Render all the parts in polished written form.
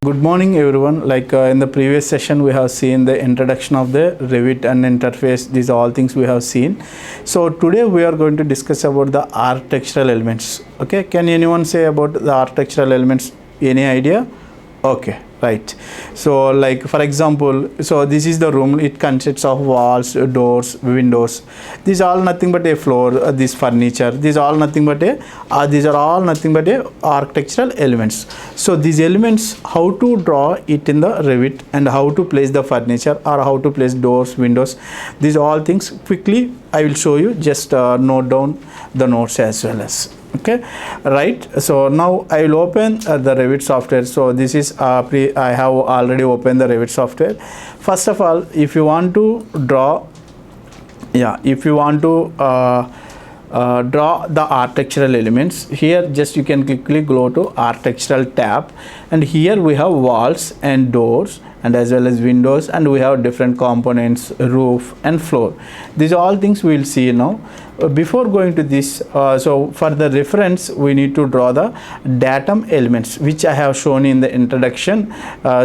Good morning everyone. In the previous session we have seen the introduction of the Revit and interface. These are all things we have seen. So today we are going to discuss about the architectural elements. Okay, can anyone say about the architectural elements? Any idea? Okay, right. So for example, so this is the room. It consists of walls, doors, windows. These are all nothing but a floor. This furniture. These are all nothing but a architectural elements. So these elements, how to draw it in the Revit and how to place the furniture or how to place doors, windows. These all things quickly I will show you. Just note down the notes as well as. Okay, right. So now I will open the Revit software. So this is I have already opened the Revit software. First of all, if you want to draw, draw the architectural elements, here just you can quickly go to architectural tab, and here we have walls and doors and as well as windows, and we have different components, roof and floor. These are all things we will see now. Before going to this, so for the reference we need to draw the datum elements, which I have shown in the introduction.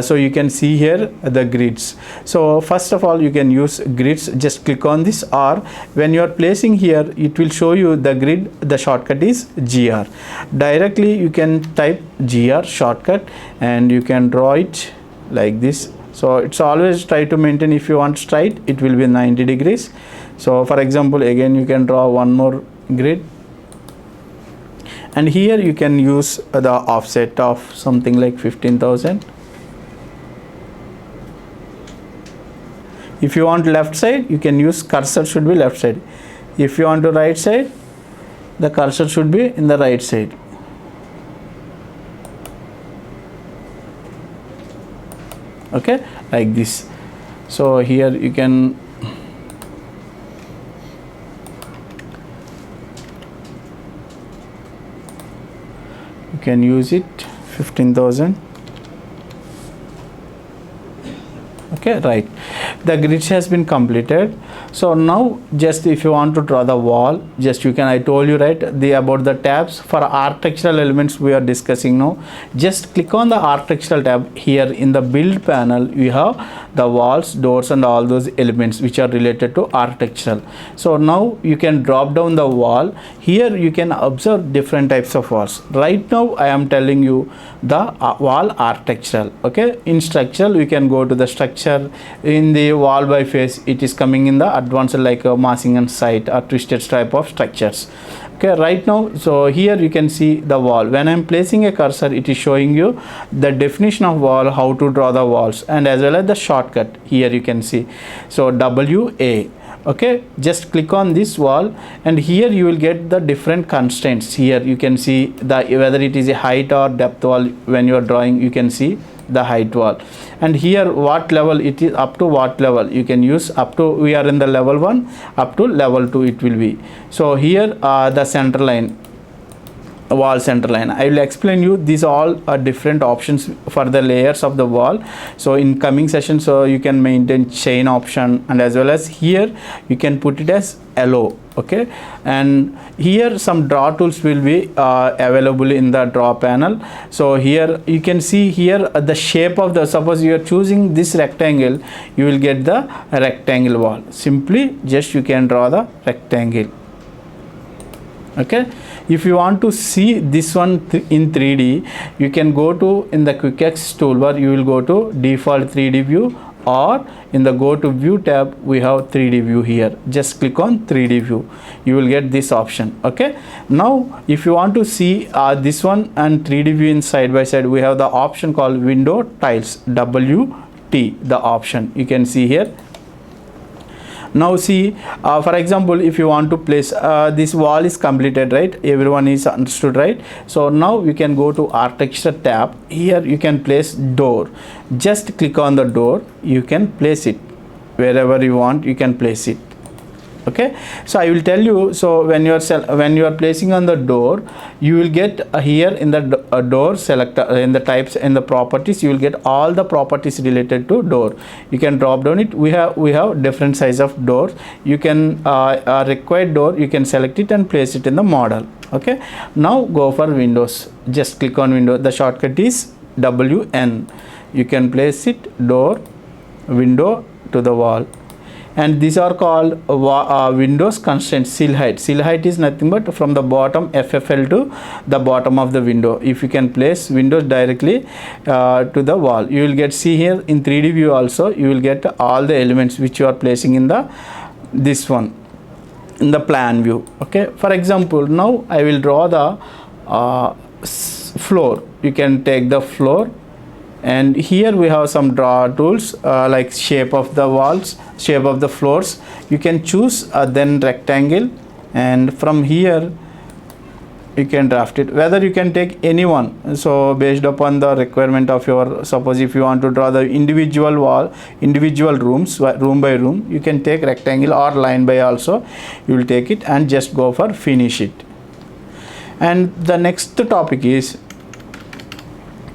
So you can see here the grids. So first of all, you can use grids. Just click on this, or when you are placing here, it will show you the grid. The shortcut is GR. Directly you can type GR shortcut and you can draw it like this. So it's always try to maintain. If you want straight, it will be 90 degrees. So for example, again you can draw one more grid, and here you can use the offset of something like 15,000. If you want left side, you can use cursor should be left side. If you want to right side, the cursor should be in the right side. Okay, like this. So here you can use it 15,000. Okay, right. The grid has been completed. So now just if you want to draw the wall, just you can, I told you right about the tabs for architectural elements we are discussing now. Just click on the architectural tab. Here in the build panel you have the walls, doors and all those elements which are related to architectural. So now you can drop down the wall. Here you can observe different types of walls. Right now I am telling you the wall architectural. Okay, in structural you can go to the structure. In the wall by face, it is coming in the advanced like a massing and site or twisted type of structures. Okay, right now, so here you can see the wall. When I am placing a cursor, it is showing you the definition of wall, how to draw the walls, and as well as the shortcut. Here you can see, so WA. Okay, just click on this wall, and here you will get the different constraints. Here you can see the whether it is a height or depth wall. When you are drawing, you can see the height wall, and here what level it is, up to what level you can use. Up to, we are in the level 1, up to level 2 it will be. So here the center line, wall center line, I will explain you. These all are different options for the layers of the wall. So in coming session, so you can maintain chain option, and as well as here you can put it as LO. Okay, and here some draw tools will be available in the draw panel. So here you can see here the shape of the, suppose you are choosing this rectangle, you will get the rectangle wall. Simply just you can draw the rectangle. Okay, if you want to see this one in 3D, you can go to in the quick access toolbar, you will go to default 3D view, or in the go to view tab we have 3D view. Here just click on 3D view, you will get this option. Okay, now if you want to see this one and 3D view in side by side, we have the option called window tiles, WT, the option you can see here. Now see, for example, if you want to place this wall is completed, right? Everyone is understood, right? So now you can go to architecture tab. Here you can place door. Just click on the door, you can place it wherever you want, you can place it. Okay, so I will tell you. So when you are placing on the door, you will get here in the door selector, in the types, in the properties, you will get all the properties related to door. You can drop down it. We have different size of doors. You can required door, you can select it and place it in the model. Okay, now go for windows. Just click on window. The shortcut is WN. You can place it door, window to the wall, and these are called windows constraint. Sill height. Sill height is nothing but from the bottom FFL to the bottom of the window. If you can place windows directly to the wall, you will get, see here in 3D view also, you will get all the elements which you are placing in the this one in the plan view. Okay, for example, now I will draw the floor. You can take the floor, and here we have some draw tools like shape of the walls, shape of the floors. You can choose then rectangle, and from here you can draft it, whether you can take any one. So based upon the requirement of your, suppose if you want to draw the individual wall, individual rooms, room by room, you can take rectangle or line by also. You will take it and just go for finish it. And the next topic is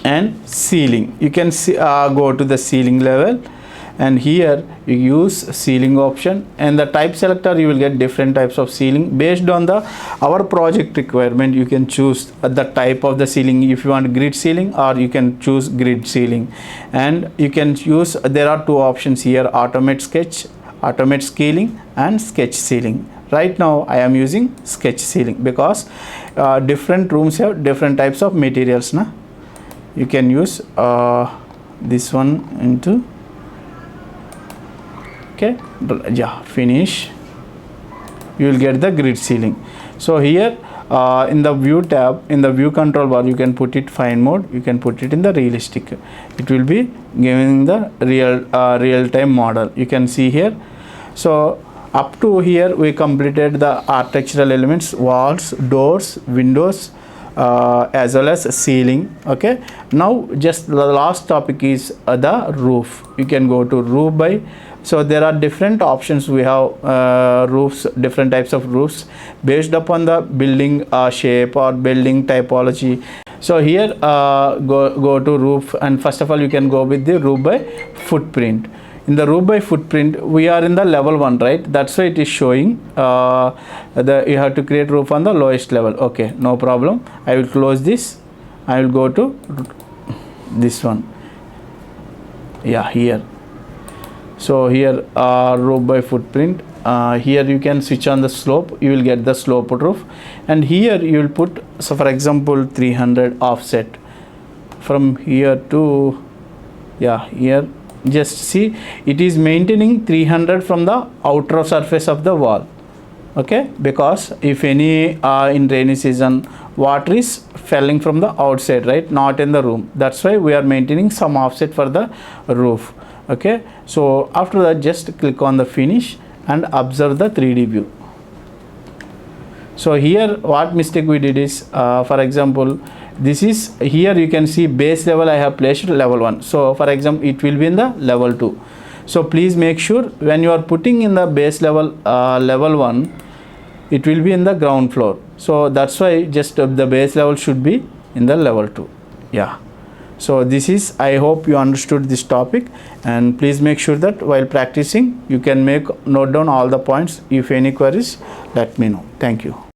and ceiling. You can see, go to the ceiling level, and here you use ceiling option, and the type selector you will get different types of ceiling based on the our project requirement. You can choose the type of the ceiling. If you want grid ceiling, or you can choose grid ceiling, and you can use, there are two options here, automate sketch, automate scaling, and sketch ceiling. Right now I am using sketch ceiling because different rooms have different types of materials na. You can use this one into, okay, yeah, finish. You will get the grid ceiling. So here in the view tab, in the view control bar, you can put it fine mode, you can put it in the realistic. It will be giving the real-time model. You can see here. So up to here we completed the architectural elements, walls, doors, windows, as well as ceiling. Okay, now just the last topic is the roof. You can go to roof by, so there are different options. We have roofs, different types of roofs based upon the building shape or building typology. So here go to roof, and first of all you can go with the roof by footprint. In the roof by footprint, we are in the level 1, right? That's why it is showing you have to create roof on the lowest level. Okay, no problem. I will close this. I will go to this one. Yeah, here. So here roof by footprint. Here you can switch on the slope. You will get the sloped roof, and here you will put, so for example 300 offset from here to, yeah, here. Just see, it is maintaining 300 from the outer surface of the wall. Okay, because if any in rainy season water is falling from the outside, right, not in the room, that's why we are maintaining some offset for the roof. Okay, so after that just click on the finish and observe the 3D view. So here what mistake we did is, for example, this is, here you can see base level I have placed level 1. So for example it will be in the level 2. So please make sure when you are putting in the base level level 1, it will be in the ground floor. So that's why just the base level should be in the level 2. Yeah. So this is, I hope you understood this topic, and please make sure that while practicing you can note down all the points. If any queries, let me know. Thank you.